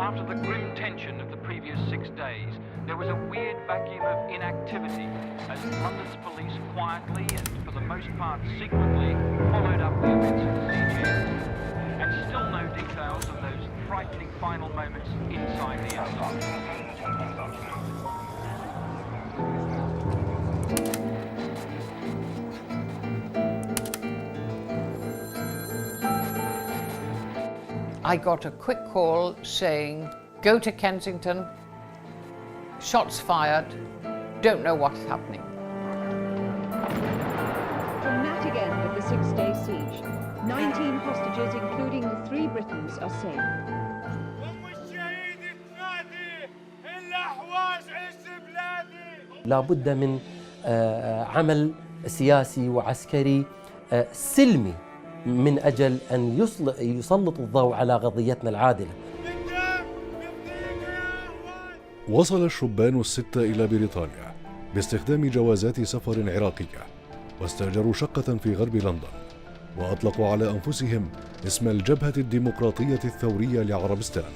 After the grim tension of the previous 6 days, there was a weird vacuum of inactivity as London's police quietly and for the most part secretly followed up the events of the siege. And still no details of those frightening final moments inside the embassy. I got a quick call saying, go to Kensington, shots fired, don't know what's happening. Dramatic end of the 6-day siege. 19 hostages, including the 3 Britons, are safe. لا بد من عمل سياسي وعسكري سلمي من أجل أن يسلط الضوء على قضيتنا العادلة. وصل الشبان ال6 إلى بريطانيا باستخدام جوازات سفر عراقية، واستأجروا شقة في غرب لندن، وأطلقوا على أنفسهم اسم الجبهة الديمقراطية الثورية لعربستان.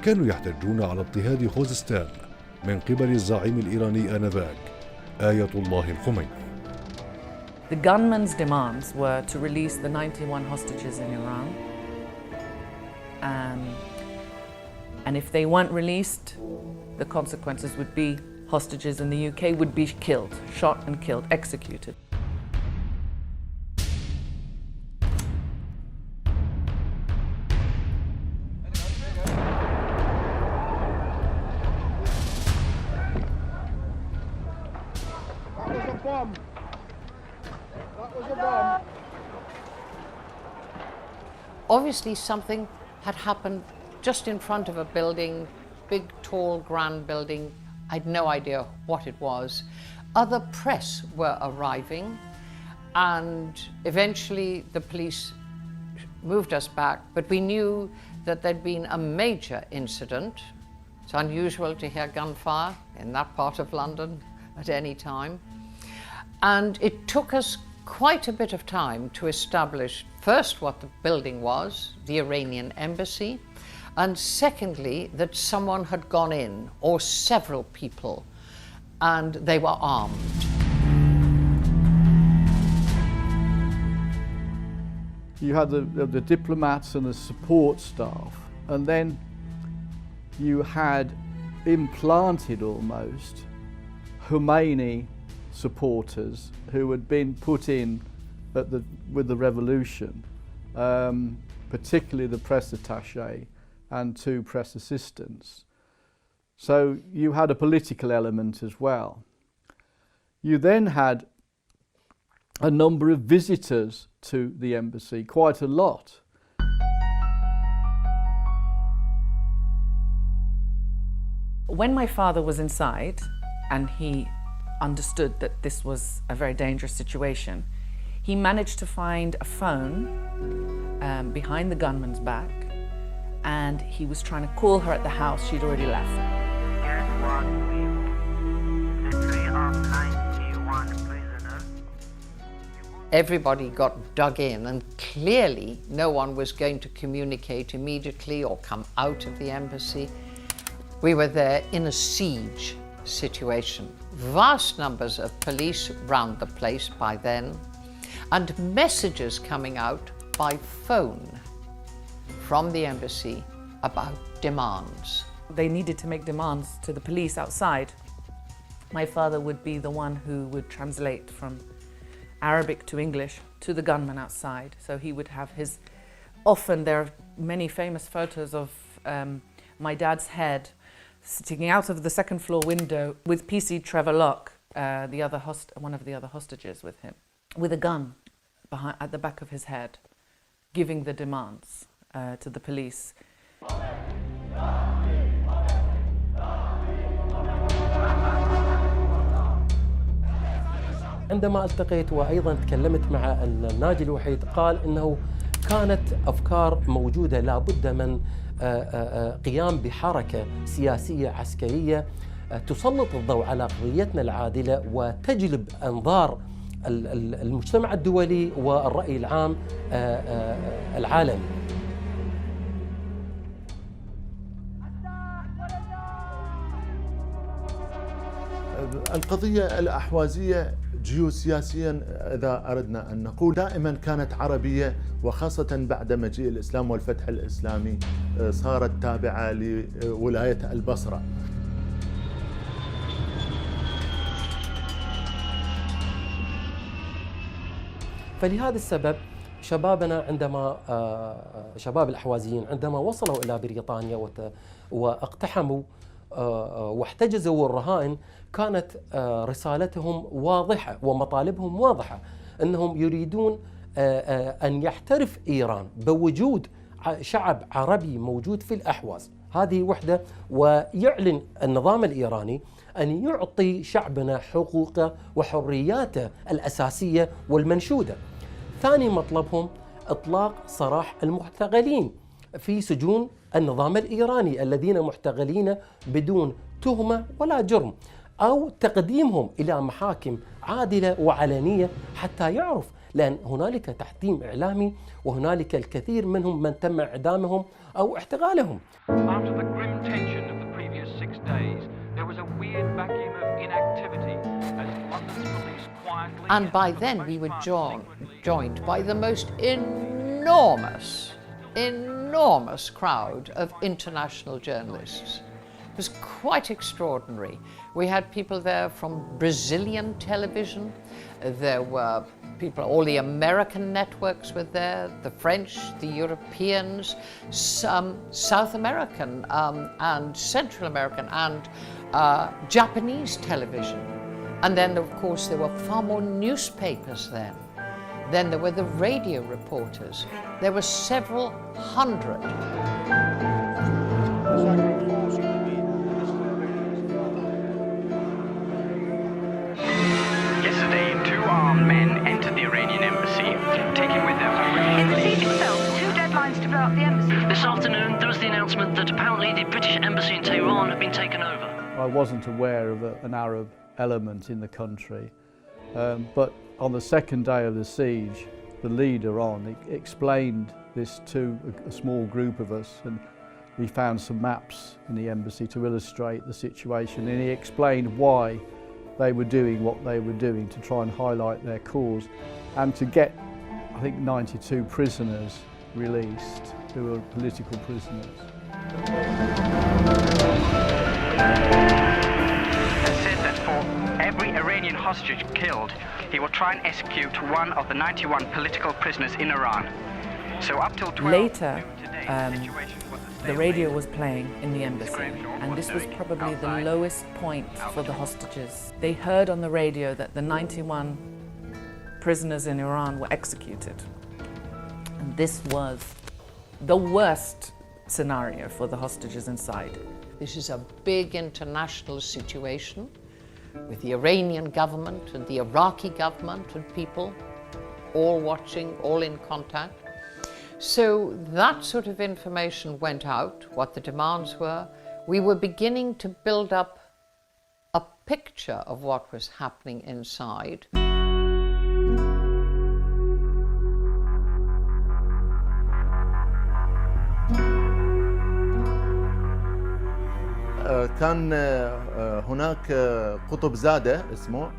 كانوا يحتجون على اضطهاد خوزستان من قبل الزعيم الإيراني آنذاك آية الله الخميني. The gunmen's demands were to release the 91 hostages in Iran. And if they weren't released, the consequences would be hostages in the UK would be killed, shot and killed, executed. Obviously something had happened just in front of a building, big, tall, grand building. I had no idea what it was. Other press were arriving, and eventually the police moved us back, but we knew that there'd been a major incident. It's unusual to hear gunfire in that part of London at any time. And it took us quite a bit of time to establish first what the building was, the Iranian Embassy, and secondly that someone had gone in, or several people, and they were armed. You had the diplomats and the support staff, and then you had implanted almost Khomeini supporters who had been put in with the revolution, particularly the press attaché and 2 press assistants. So you had a political element as well. You then had a number of visitors to the embassy, quite a lot. When my father was inside and he understood that this was a very dangerous situation, he managed to find a phone behind the gunman's back, and he was trying to call her at the house. She'd already left. Everybody got dug in, and clearly no one was going to communicate immediately or come out of the embassy. We were there in a siege situation. Vast numbers of police round the place by then, and messages coming out by phone from the embassy about demands. They needed to make demands to the police outside. My father would be the one who would translate from Arabic to English to the gunman outside. So he would have his, often there are many famous photos of my dad's head sitting out of the 2nd floor window with PC Trevor Locke, one of the other hostages with him, with a gun at the back of his head, giving the demands to the police. عندما التقيت وأيضا تكلمت مع الناجي الوحيد، قال إنه كانت أفكار موجودة لابد من قيام بحركة سياسية عسكرية تسلط الضوء على قضيتنا العادلة وتجلب أنظار المجتمع الدولي والرأي العام العالمي. القضية الأحوازية جيوسياسيا إذا أردنا أن نقول دائما كانت عربية، وخاصة بعد مجيء الإسلام والفتح الإسلامي صارت تابعة لولاية البصرة. فلهذا السبب شبابنا شباب الأحوازيين عندما وصلوا إلى بريطانيا واقتحموا واحتجزوا الرهائن، كانت رسالتهم واضحة ومطالبهم واضحة، أنهم يريدون أن يحترف إيران بوجود شعب عربي موجود في الأحواز. هذه وحدة، ويعلن النظام الإيراني أن يعطي شعبنا حقوقه وحرياته الأساسية والمنشودة. ثاني مطلبهم إطلاق سراح المحتغلين في سجون النظام الإيراني الذين محتغلين بدون تهمة ولا جرم، أو تقديمهم إلى محاكم عادلة وعلنية حتى يعرف، لأن هنالك تحطيم إعلامي وهنالك الكثير منهم من تم إعدامهم أو احتغالهم. After the grim tension of the previous 6 days, there was a weird vacuum of inactivity as London's police quietly... And by then we were joined by the most enormous crowd of international journalists. It was quite extraordinary. We had people there from Brazilian television. There were people, all the American networks were there, the French, the Europeans, some South American and Central American and Japanese television. And then, of course, there were far more newspapers then. Then there were the radio reporters. There were several hundred. Yesterday, 2 armed men entered the Iranian Embassy, taking with them... In the siege itself, 2 deadlines to blow up the embassy. This afternoon, there was the announcement that apparently the British Embassy in Tehran had been taken over. I wasn't aware of an Arab element in the country, but on the second day of the siege, the leader explained this to a small group of us, and we found some maps in the embassy to illustrate the situation, and he explained why they were doing what they were doing to try and highlight their cause and to get, I think, 92 prisoners released who were political prisoners. It said that for every Iranian hostage killed, he will try and execute one of the 91 political prisoners in Iran. So up till 12 Later, the radio was playing in the embassy, and this was probably the lowest point for the hostages. They heard on the radio that the 91 prisoners in Iran were executed. And this was the worst scenario for the hostages inside. This is a big international situation with the Iranian government and the Iraqi government and people all watching, all in contact. So that sort of information went out, what the demands were. We were beginning to build up a picture of what was happening inside. كان هناك قطب زادة اسمه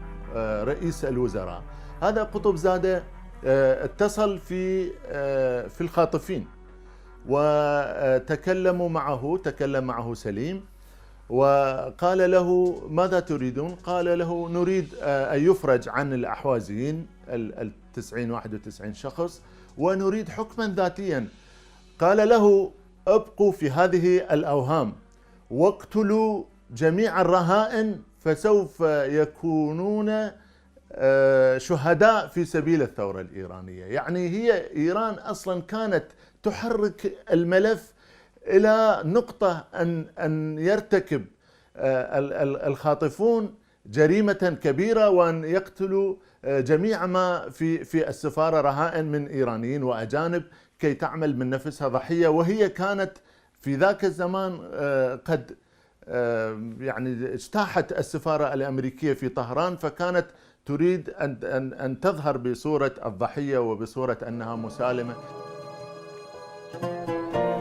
رئيس الوزراء. هذا قطب زادة اتصل في الخاطفين وتكلم معه سليم، وقال له ماذا تريدون؟ قال له نريد أن يفرج عن الأحوازيين 91 شخص ونريد حكما ذاتيا. قال له ابقوا في هذه الأوهام واقتلوا جميع الرهائن فسوف يكونون شهداء في سبيل الثورة الإيرانية. يعني هي إيران أصلا كانت تحرك الملف إلى نقطة أن يرتكب الخاطفون جريمة كبيرة وأن يقتلوا جميع ما في السفارة رهائن من إيرانيين وأجانب كي تعمل من نفسها ضحية. وهي كانت في ذاك الزمان قد يعني اجتاحت السفارة الأمريكية في طهران، فكانت تريد أن تظهر بصورة الضحية وبصورة أنها مسالمة.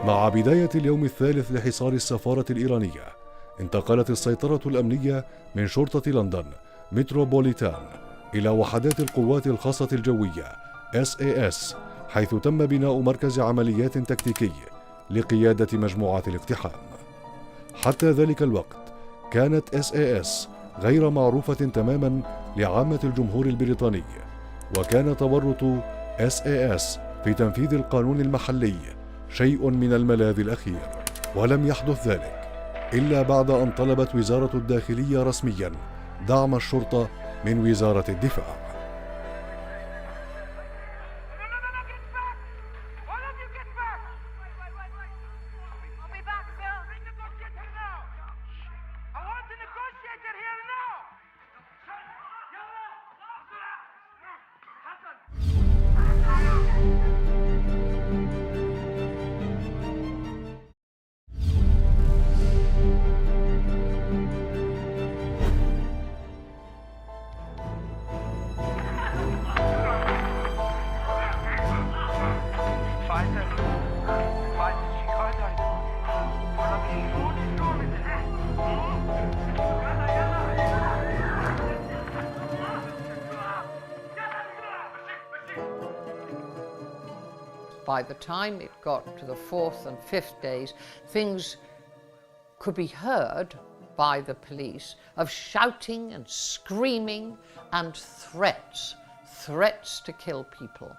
مع بداية اليوم الثالث لحصار السفارة الإيرانية، انتقلت السيطرة الأمنية من شرطة لندن متروبوليتان إلى وحدات القوات الخاصة الجوية SAS، حيث تم بناء مركز عمليات تكتيكي لقيادة مجموعات الاقتحام. حتى ذلك الوقت كانت SAS غير معروفة تماما لعامة الجمهور البريطاني، وكان تورط SAS في تنفيذ القانون المحلي شيء من الملاذ الأخير. ولم يحدث ذلك إلا بعد أن طلبت وزارة الداخلية رسميا دعم الشرطة من وزارة الدفاع. By the time it got to the 4th and 5th days, things could be heard by the police of shouting and screaming and threats to kill people.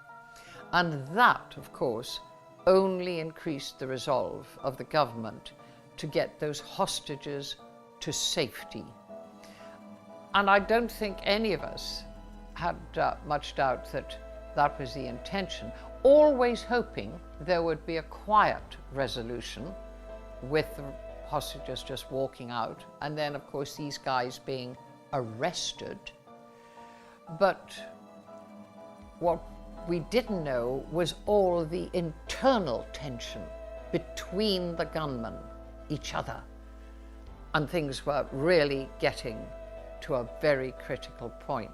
And that, of course, only increased the resolve of the government to get those hostages to safety. And I don't think any of us had much doubt that that was the intention, always hoping there would be a quiet resolution with the hostages just walking out, and then of course these guys being arrested. But what we didn't know was all the internal tension between the gunmen, each other, and things were really getting to a very critical point.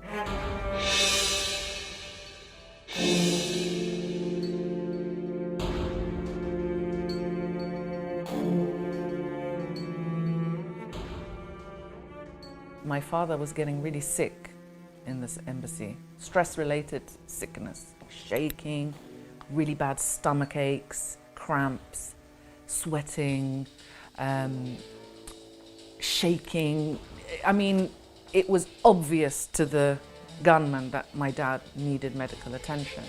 My father was getting really sick in this embassy, stress-related sickness, shaking, really bad stomach aches, cramps, sweating, shaking. I mean, it was obvious to the gunman that my dad needed medical attention.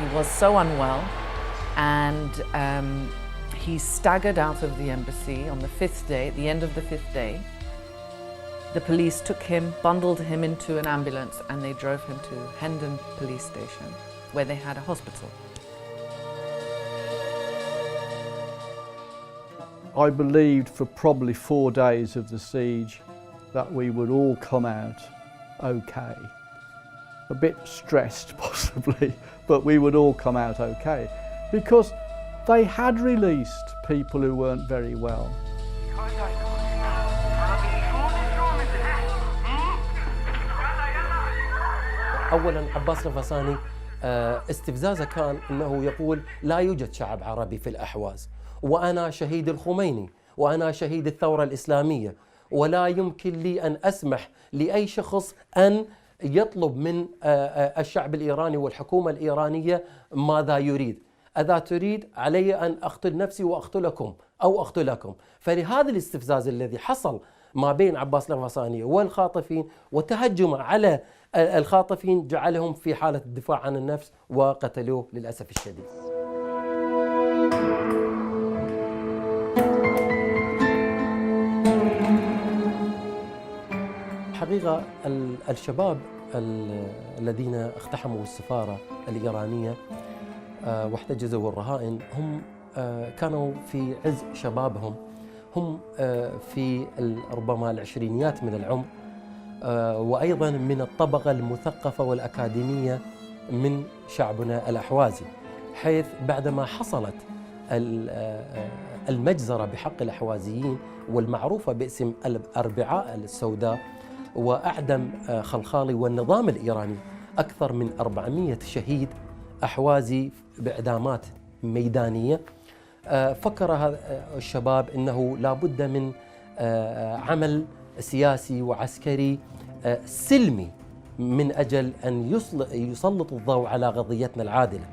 He was so unwell, and he staggered out of the embassy on the 5th day, at the end of the 5th day. The police took him, bundled him into an ambulance, and they drove him to Hendon police station, where they had a hospital. I believed for probably 4 days of the siege that we would all come out okay. A bit stressed possibly, but we would all come out okay, because they had released people who weren't very well. أولاً عباس الغساني استفزازه كان أنه يقول لا يوجد شعب عربي في الأحواز، وأنا شهيد الخميني، وأنا شهيد الثورة الإسلامية، ولا يمكن لي أن أسمح لأي شخص أن يطلب من الشعب الإيراني والحكومة الإيرانية ماذا يريد. إذا تريد علي أن أقتل نفسي وأقتلكم أو أقتلكم. فلهذا الاستفزاز الذي حصل ما بين عباس الغساني والخاطفين وتهجم على الخاطفين جعلهم في حالة الدفاع عن النفس وقتلوه للأسف الشديد. حقيقة الشباب الذين اقتحموا السفارة الإيرانية واحتجزوا الرهائن هم كانوا في عز شبابهم، هم في ربما العشرينيات من العمر، وأيضا من الطبقة المثقفة والأكاديمية من شعبنا الأحوازي، حيث بعدما حصلت المجزرة بحق الأحوازيين والمعروفة باسم الأربعاء السوداء وأعدم خلخالي والنظام الإيراني أكثر من 400 شهيد أحوازي بإعدامات ميدانية. فكر هذا الشباب أنه لا بد من عمل سياسي وعسكري سلمي من أجل أن يسلط الضوء على قضيتنا العادلة.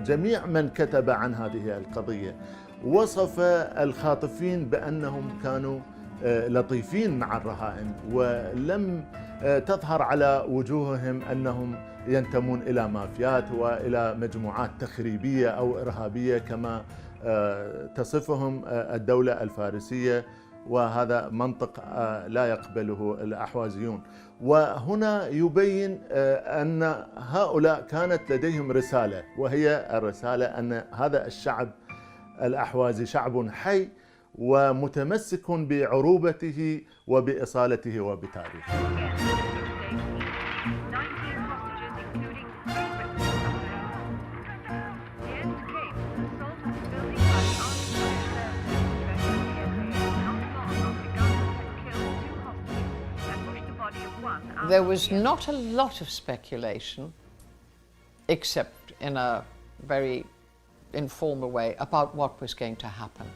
جميع من كتب عن هذه القضية وصف الخاطفين بأنهم كانوا لطيفين مع الرهائن، ولم تظهر على وجوههم أنهم ينتمون إلى مافيات وإلى مجموعات تخريبية أو إرهابية كما تصفهم الدولة الفارسية، وهذا منطق لا يقبله الأحوازيون. وهنا يبين أن هؤلاء كانت لديهم رسالة، وهي الرسالة أن هذا الشعب الأحوازي شعب حي ومتمسك بعروبته وبإصالته وبتاريخه. There was not a lot of speculation, except in a very informal way, about what was going to happen.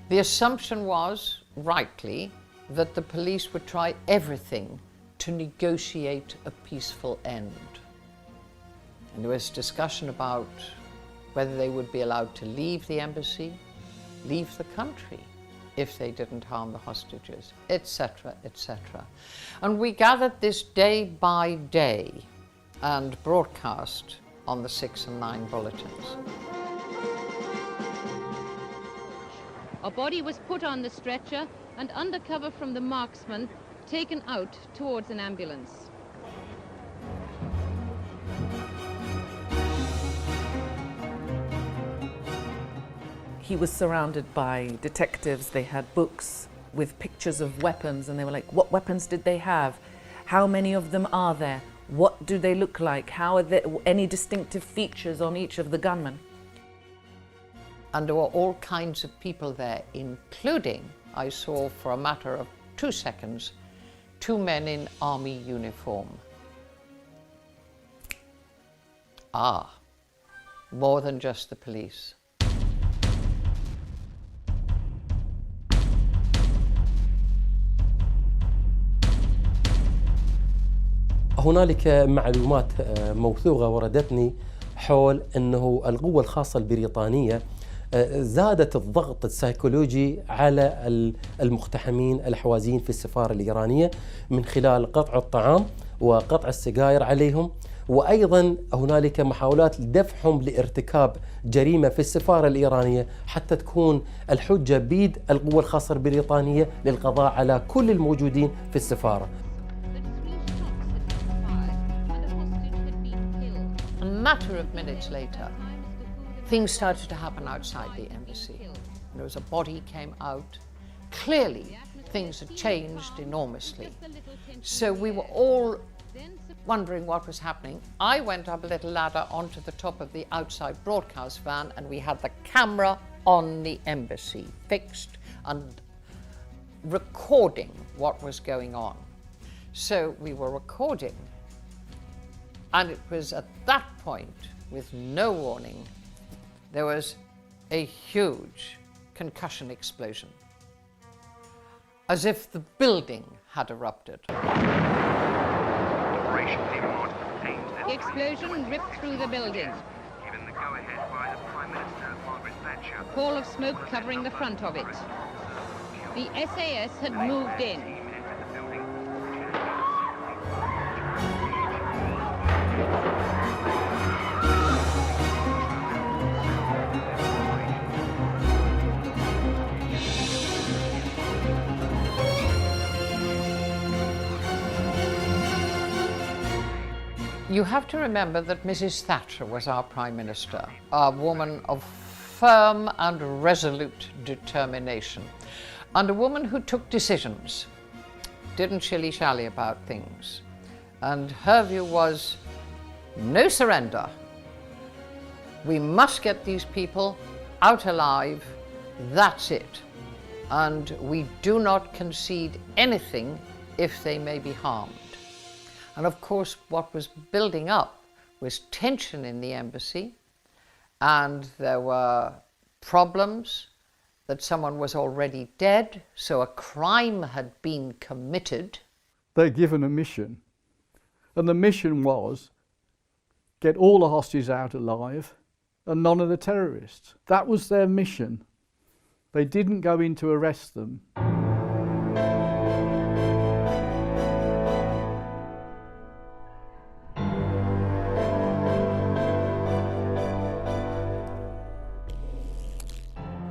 The assumption was, rightly, that the police would try everything to negotiate a peaceful end. And there was discussion about whether they would be allowed to leave the embassy, leave the country, if they didn't harm the hostages, etc., etc. And we gathered this day by day and broadcast on the 6 and 9 bulletins. A body was put on the stretcher and under cover from the marksman taken out towards an ambulance. He was surrounded by detectives. They had books with pictures of weapons, and they were like, what weapons did they have? How many of them are there? What do they look like? How are there any distinctive features on each of the gunmen? And there were all kinds of people there, including, I saw for a matter of 2 seconds, 2 men in army uniform. Ah, more than just the police. هنالك معلومات موثوقة وردتني حول أنه القوة الخاصة البريطانية زادت الضغط السيكولوجي على المقتحمين الأحوازيين في السفارة الإيرانية من خلال قطع الطعام وقطع السجائر عليهم، وأيضا هنالك محاولات لدفعهم لارتكاب جريمة في السفارة الإيرانية حتى تكون الحجة بيد القوة الخاصة البريطانية للقضاء على كل الموجودين في السفارة. A matter of minutes later, things started to happen outside the embassy. There was a body came out. Clearly, things had changed enormously. So we were all wondering what was happening. I went up a little ladder onto the top of the outside broadcast van, and we had the camera on the embassy fixed and recording what was going on. So we were recording. And it was at that point, with no warning, there was a huge concussion explosion, as if the building had erupted. The explosion ripped through the building. A pall of smoke covering the front of it. The SAS had moved in. You have to remember that Mrs. Thatcher was our Prime Minister, a woman of firm and resolute determination, and a woman who took decisions, didn't shilly-shally about things. And her view was, no surrender. We must get these people out alive, that's it. and we do not concede anything if they may be harmed. And of course, what was building up was tension in the embassy, and there were problems that someone was already dead, so a crime had been committed. They're given a mission, and the mission was get all the hostages out alive and none of the terrorists. That was their mission. They didn't go in to arrest them.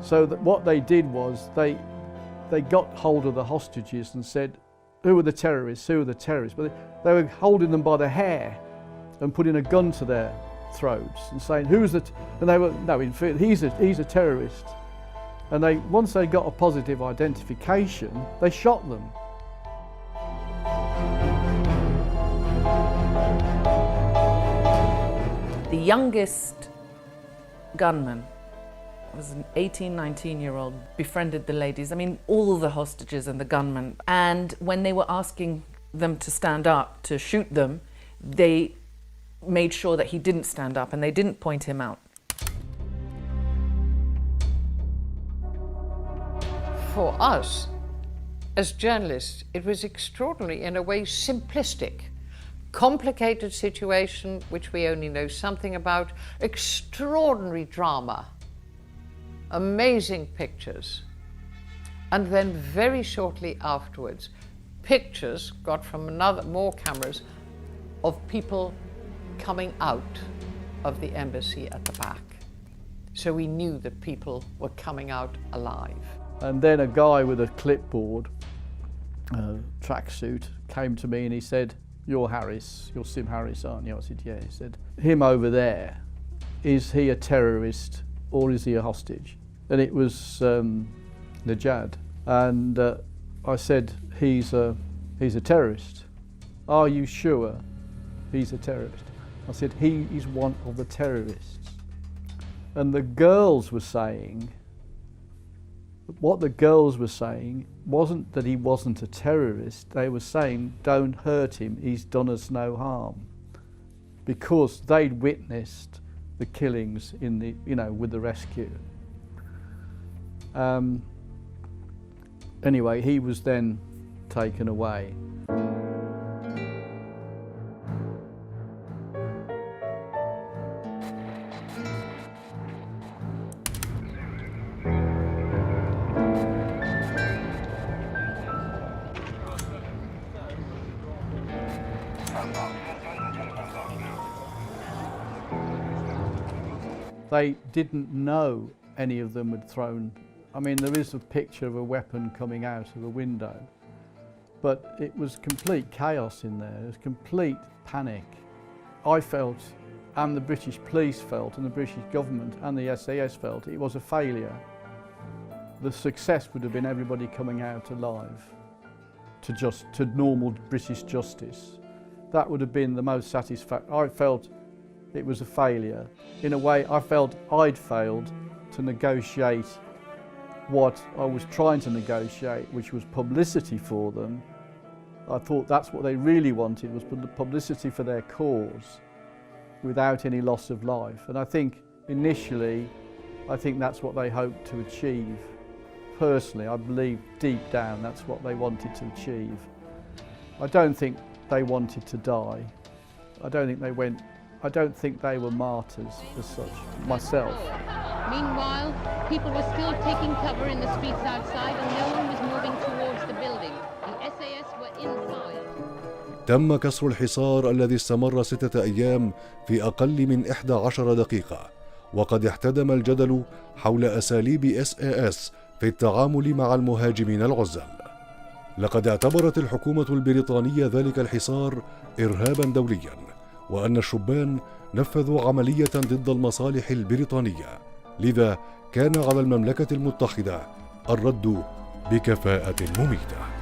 So that what they did was they got hold of the hostages and said, who are the terrorists, who are the terrorists? But they were holding them by the hair and putting a gun to their throats and saying, who's the, and they were, no, in fact, he's a terrorist. And once they got a positive identification, they shot them. The youngest gunman was an 18, 19-year-old, befriended the ladies, I mean, all the hostages and the gunmen. And when they were asking them to stand up to shoot them, they made sure that he didn't stand up and they didn't point him out. For us, as journalists, it was extraordinary, in a way simplistic. Complicated situation, which we only know something about, extraordinary drama, amazing pictures. And then very shortly afterwards, pictures got from more cameras of people coming out of the embassy at the back. So we knew that people were coming out alive. And then a guy with a clipboard, tracksuit, came to me and he said, "You're Harris, you're Sim Harris, aren't you?" I said, "Yeah." He said, "Him over there, is he a terrorist or is he a hostage?" And it was Najad. And I said, he's a terrorist. "Are you sure he's a terrorist?" I said, "He is one of the terrorists." And the girls were saying, what the girls were saying wasn't that he wasn't a terrorist. They were saying, "Don't hurt him, he's done us no harm." Because they'd witnessed the killings in the, with the rescue. Anyway, he was then taken away. They didn't know any of them had thrown. I mean, there is a picture of a weapon coming out of a window, but it was complete chaos in there. It was complete panic. I felt, and the British police felt, and the British government and the SAS felt, it was a failure. The success would have been everybody coming out alive to normal British justice. That would have been the most satisfactory. I felt it was a failure. In a way, I felt I'd failed to negotiate what I was trying to negotiate, which was publicity for them. I thought that's what they really wanted, was publicity for their cause without any loss of life. And I think initially, that's what they hoped to achieve. Personally, I believe deep down that's what they wanted to achieve. I don't think they wanted to die. I don't think they were martyrs as such, myself. Meanwhile, people were still taking cover in the streets outside and no one was moving towards the building. The SAS were inside. تم كسر الحصار الذي استمر 6 أيام في أقل من 11 دقيقة، وقد احتدم الجدل حول أساليب SAS في التعامل مع المهاجمين العزل. لقد اعتبرت الحكومة البريطانية ذلك الحصار إرهابا دوليا، وأن الشبان نفذوا عملية ضد المصالح البريطانية، لذا كان على المملكة المتحدة الرد بكفاءة مميتة.